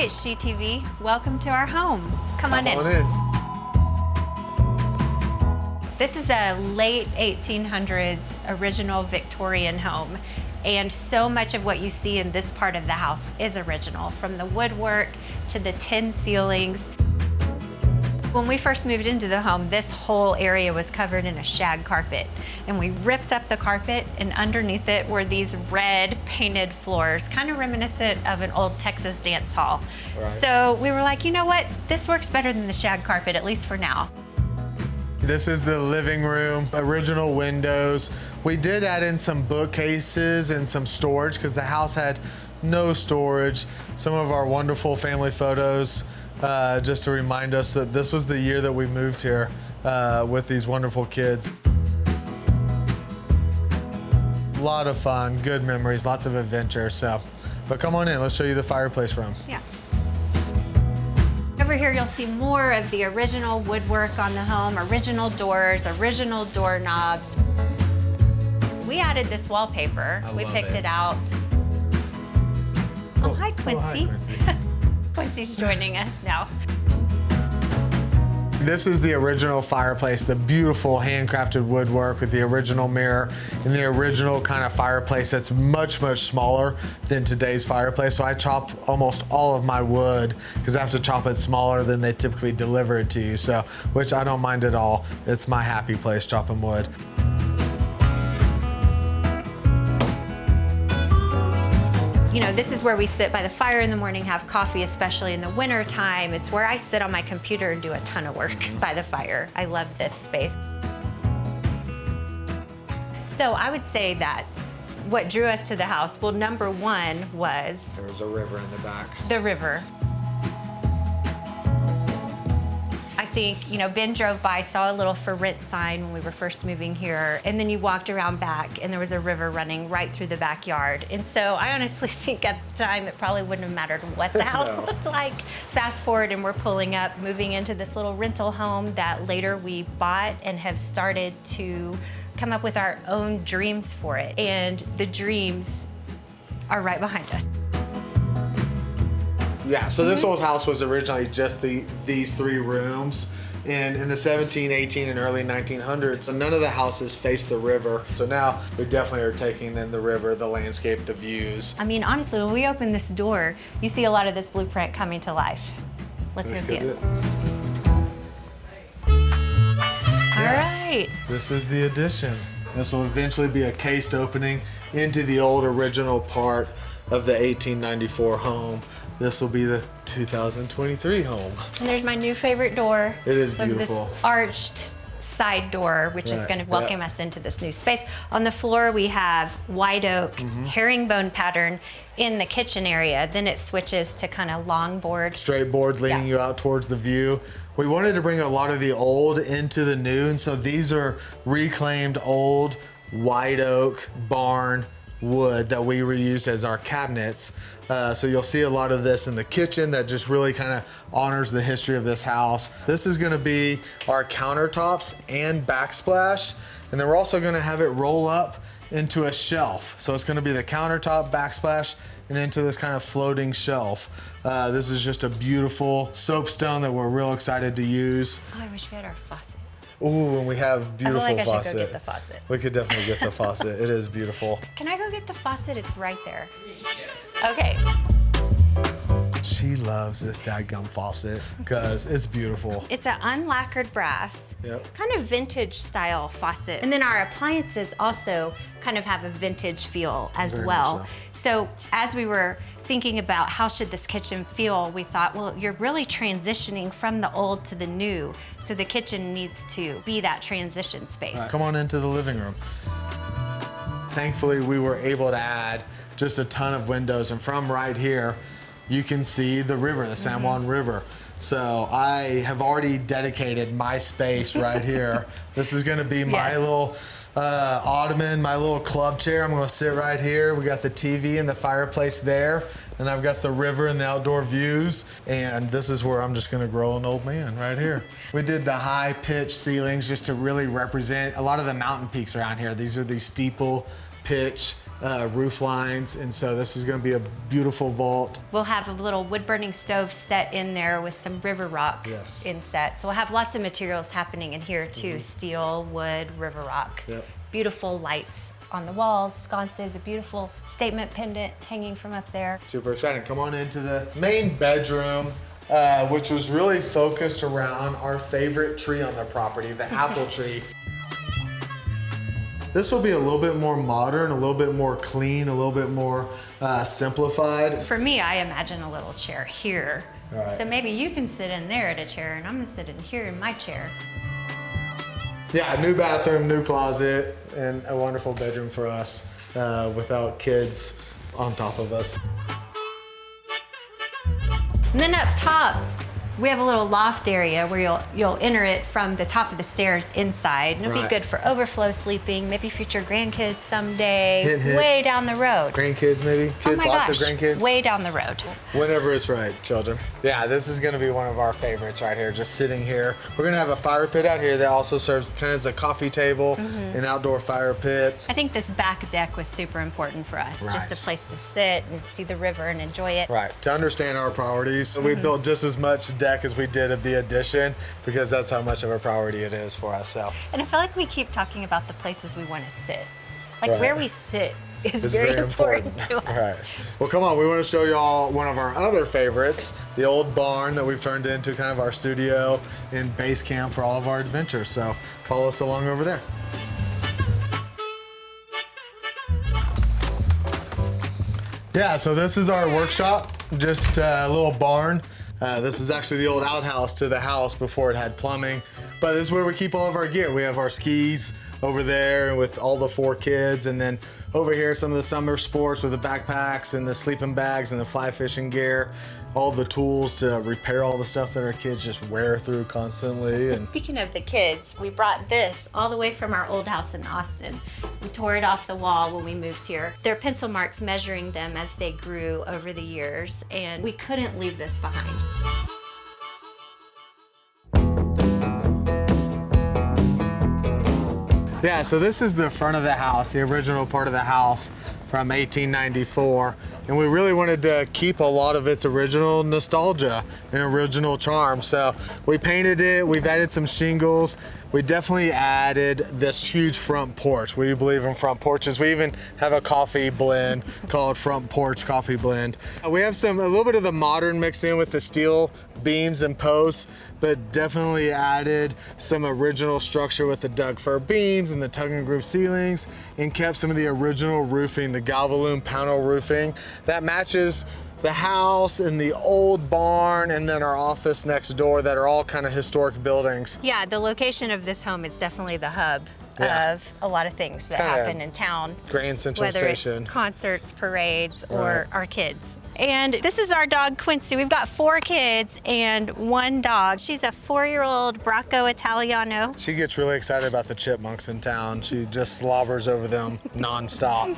Hi, HGTV. Welcome to our home. Come on in. This is a late 1800s original Victorian home. And so much of what you see in this part of the house is original, from the woodwork to the tin ceilings. When we first moved into the home, this whole area was covered in a shag carpet. And we ripped up the carpet, and underneath it were these red painted floors, kind of reminiscent of an old Texas dance hall. Right. So we were like, you know what? This works better than the shag carpet, at least for now. This is the living room, original windows. We did add in some bookcases and some storage because the house had no storage. Some of our wonderful family photos, just to remind us that this was the year that we moved here with these wonderful kids. A lot of fun, good memories, lots of adventure. But come on in, let's show you the fireplace room. Yeah. Over here, you'll see more of the original woodwork on the home, original doors, original doorknobs. We added this wallpaper. We picked it out. Oh, hi, Quincy. Oh, hi, Quincy. Quincy's joining us now. This is the original fireplace, the beautiful handcrafted woodwork with the original mirror and the original kind of fireplace that's much, much smaller than today's fireplace. So I chop almost all of my wood because I have to chop it smaller than they typically deliver it to you. So, which I don't mind at all. It's my happy place, chopping wood. You know, this is where we sit by the fire in the morning, have coffee, especially in the winter time. It's where I sit on my computer and do a ton of work by the fire. I love this space. So I would say that what drew us to the house, well, number one was... There was a river in the back. The river. I think, you know, Ben drove by, saw a little for rent sign when we were first moving here, and then you walked around back and there was a river running right through the backyard. And so I honestly think at the time it probably wouldn't have mattered what the house looked like. Fast forward and we're pulling up, moving into this little rental home that later we bought and have started to come up with our own dreams for it. And the dreams are right behind us. Yeah, so this old house was originally just these three rooms. And in the 17, 18, and early 1900s, so none of the houses faced the river. So now we definitely are taking in the river, the landscape, the views. I mean, honestly, when we open this door, you see a lot of this blueprint coming to life. Let's go see it. All right. This is the addition. This will eventually be a cased opening into the old original part of the 1894 home. This will be the 2023 home. And there's my new favorite door. It is beautiful. This arched side door, which is going to welcome us into this new space. On the floor, we have white oak herringbone pattern in the kitchen area. Then it switches to kind of long board. Straight board leading you out towards the view. We wanted to bring a lot of the old into the new, and so these are reclaimed old white oak barn wood that we reused as our cabinets. So you'll see a lot of this in the kitchen that just really kind of honors the history of this house. This is going to be our countertops and backsplash, and then we're also going to have it roll up into a shelf. So it's going to be the countertop, backsplash, and into this kind of floating shelf. This is just a beautiful soapstone that we're real excited to use. Oh, I wish we had our faucet. Ooh, and we have beautiful faucet. I feel like I should go get the faucet. We could definitely get the faucet. It is beautiful. Can I go get the faucet? It's right there. Okay. She loves this dadgum faucet because it's beautiful. It's an unlacquered brass, kind of vintage style faucet. And then our appliances also kind of have a vintage feel as well. So as we were thinking about how should this kitchen feel, we thought, well, you're really transitioning from the old to the new. So the kitchen needs to be that transition space. Right. Come on into the living room. Thankfully, we were able to add just a ton of windows, and from right here, you can see the river, the San Juan River. So I have already dedicated my space right here. This is gonna be my little ottoman, my little club chair. I'm gonna sit right here. We got the TV and the fireplace there, and I've got the river and the outdoor views, and this is where I'm just gonna grow an old man right here. We did the high pitch ceilings just to really represent a lot of the mountain peaks around here. These are these steeple pitch roof lines, and so this is going to be a beautiful vault. We'll have a little wood burning stove set in there with some river rock inset. So we'll have lots of materials happening in here too, steel, wood, river rock. Yep. Beautiful lights on the walls, sconces, a beautiful statement pendant hanging from up there. Super exciting. Come on into the main bedroom, which was really focused around our favorite tree on the property, the apple tree. This will be a little bit more modern, a little bit more clean, a little bit more simplified. For me, I imagine a little chair here. Right. So maybe you can sit in there at a chair and I'm gonna sit in here in my chair. Yeah, new bathroom, new closet, and a wonderful bedroom for us without kids on top of us. And then up top, we have a little loft area where you'll enter it from the top of the stairs inside. And it'll be good for overflow sleeping, maybe future grandkids someday, Hint. way down the road. Grandkids maybe? Kids, Oh my lots gosh, of grandkids? way down the road. Whenever it's right, children. Yeah, this is gonna be one of our favorites right here, just sitting here. We're gonna have a fire pit out here that also serves kind of as a coffee table, an outdoor fire pit. I think this back deck was super important for us. Right. Just a place to sit and see the river and enjoy it. Right, to understand our priorities. We built just as much deck as we did of the addition because that's how much of a priority it is for us. So. And I feel like we keep talking about the places we want to sit. Like Right. where we sit is It's very important to us. Right. Well, come on, we want to show y'all one of our other favorites, the old barn that we've turned into kind of our studio and base camp for all of our adventures. So follow us along over there. Yeah, so this is our workshop, just a little barn. This is actually the old outhouse to the house before it had plumbing. But this is where we keep all of our gear. We have our skis over there with all the 4 kids, and then over here some of the summer sports with the backpacks and the sleeping bags and the fly fishing gear, all the tools to repair all the stuff that our kids just wear through constantly. And Speaking of the kids, we brought this all the way from our old house in Austin. We tore it off the wall when we moved here. There are pencil marks measuring them as they grew over the years, and we couldn't leave this behind. yeah, so this is the front of the house, the original part of the house from 1894. And we really wanted to keep a lot of its original nostalgia and original charm. So we painted it, we've added some shingles. We definitely added this huge front porch. We believe in front porches. We even have a coffee blend called Front Porch Coffee Blend. We have a little bit of the modern mixed in with the steel beams and posts, but definitely added some original structure with the Doug fir beams and the tug and groove ceilings, and kept some of the original roofing, the Galvalume panel roofing that matches the house and the old barn and then our office next door that are all kind of historic buildings. Yeah, the location of this home is definitely the hub of a lot of things that happen in town. Grand Central whether Station. It's concerts, parades, or Right. our kids. And this is our dog, Quincy. We've got 4 kids and 1 dog. She's a 4-year-old Bracco Italiano. She gets really excited about the chipmunks in town. She just slobbers over them nonstop.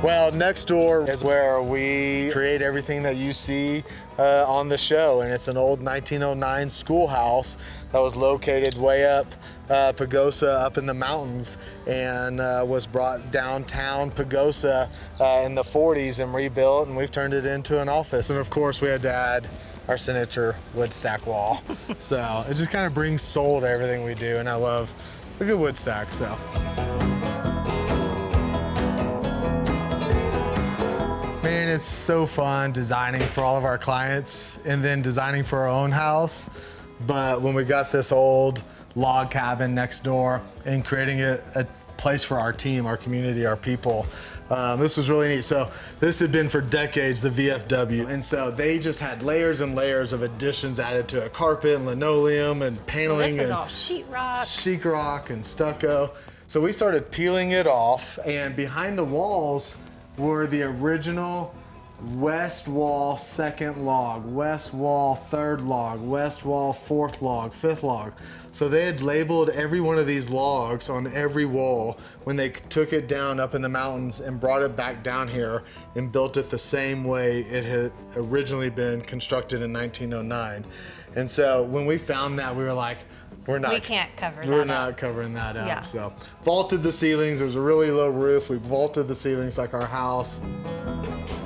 Well, next door is where we create everything that you see on the show, and it's an old 1909 schoolhouse that was located way up Pagosa, up in the mountains, and was brought downtown Pagosa in the 40s and rebuilt, and we've turned it into an office. And of course, we had to add our signature wood stack wall. So it just kind of brings soul to everything we do, and I love a good wood stack, so. Man, it's so fun designing for all of our clients and then designing for our own house. But when we got this old log cabin next door and creating a place for our team, our community, our people, this was really neat. So this had been for decades the VFW. And so they just had layers and layers of additions added to it, carpet and linoleum and paneling. This was and all sheetrock. sheetrock and stucco. So we started peeling it off, and behind the walls were the original west wall second log, west wall third log, west wall fourth log, fifth log. So they had labeled every one of these logs on every wall when they took it down up in the mountains and brought it back down here and built it the same way it had originally been constructed in 1909. And so when we found that, we were like, We can't cover that. We're not covering that up. Yeah. So vaulted the ceilings. There was a really low roof. We vaulted the ceilings like our house.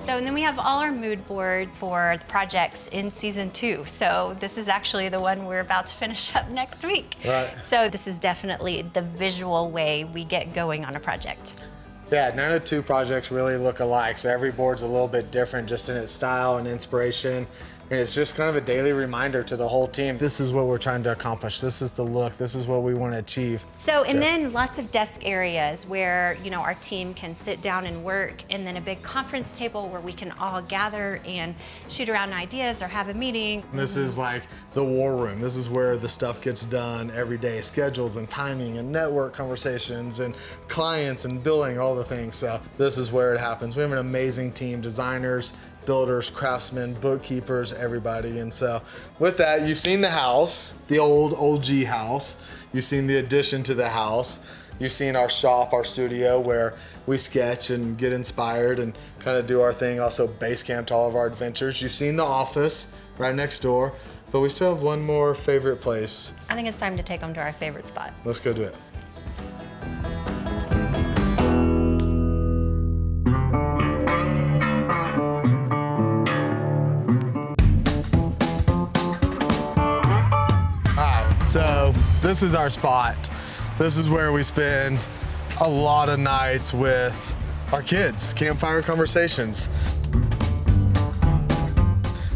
So, and then we have all our mood board for the projects in season 2. So this is actually the one we're about to finish up next week. Right. So this is definitely the visual way we get going on a project. Yeah, none of the 2 projects really look alike. So every board's a little bit different just in its style and inspiration. And it's just kind of a daily reminder to the whole team. This is what we're trying to accomplish. This is the look. This is what we want to achieve. So, and then lots of desk areas where, you know, our team can sit down and work, and then a big conference table where we can all gather and shoot around ideas or have a meeting. This is like the war room. This is where the stuff gets done every day. Schedules and timing and network conversations and clients and billing, all the things. So this is where it happens. We have an amazing team, designers, builders, craftsmen, bookkeepers, everybody. And so with that, you've seen the house, the old G house. You've seen the addition to the house. You've seen our shop, our studio, where we sketch and get inspired and kind of do our thing. Also base camped all of our adventures. You've seen the office right next door, but we still have one more favorite place. I think it's time to take them to our favorite spot. Let's go do it. So this is our spot. This is where we spend a lot of nights with our kids, campfire conversations.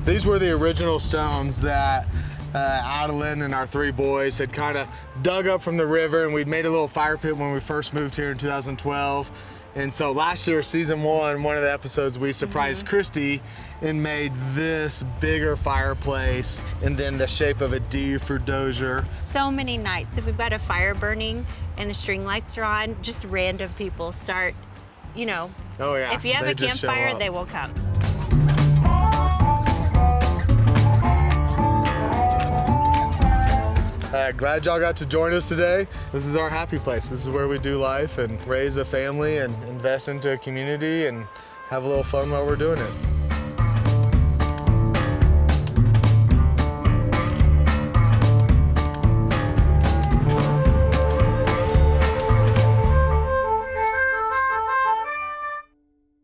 These were the original stones that Adeline and our 3 boys had kind of dug up from the river, and we'd made a little fire pit when we first moved here in 2012. And so last year, season 1, one of the episodes, we surprised Cristi and made this bigger fireplace, and then the shape of a D for Dozier. So many nights, if we've got a fire burning and the string lights are on, just random people start, you know, Oh yeah, if you have they a just show campfire, up. they will come. Glad y'all got to join us today. This is our happy place. This is where we do life and raise a family and invest into a community and have a little fun while we're doing it.